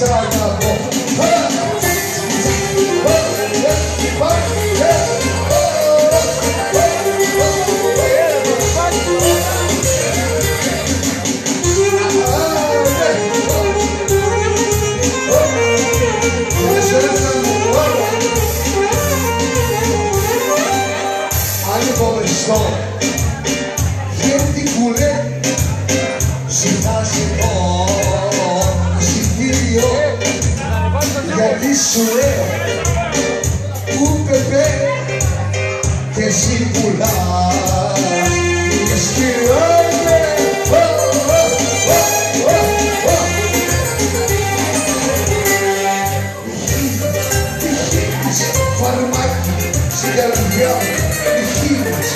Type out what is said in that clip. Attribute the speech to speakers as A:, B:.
A: σ' αγαπώ. Γιατί κουλέ ζητάζω εισιτήριο, γιατί σου λέω που πεπέ και εσύ πουλάς εισιτήριο. Φαρμάκι στην καρδιά μου, η χείλης,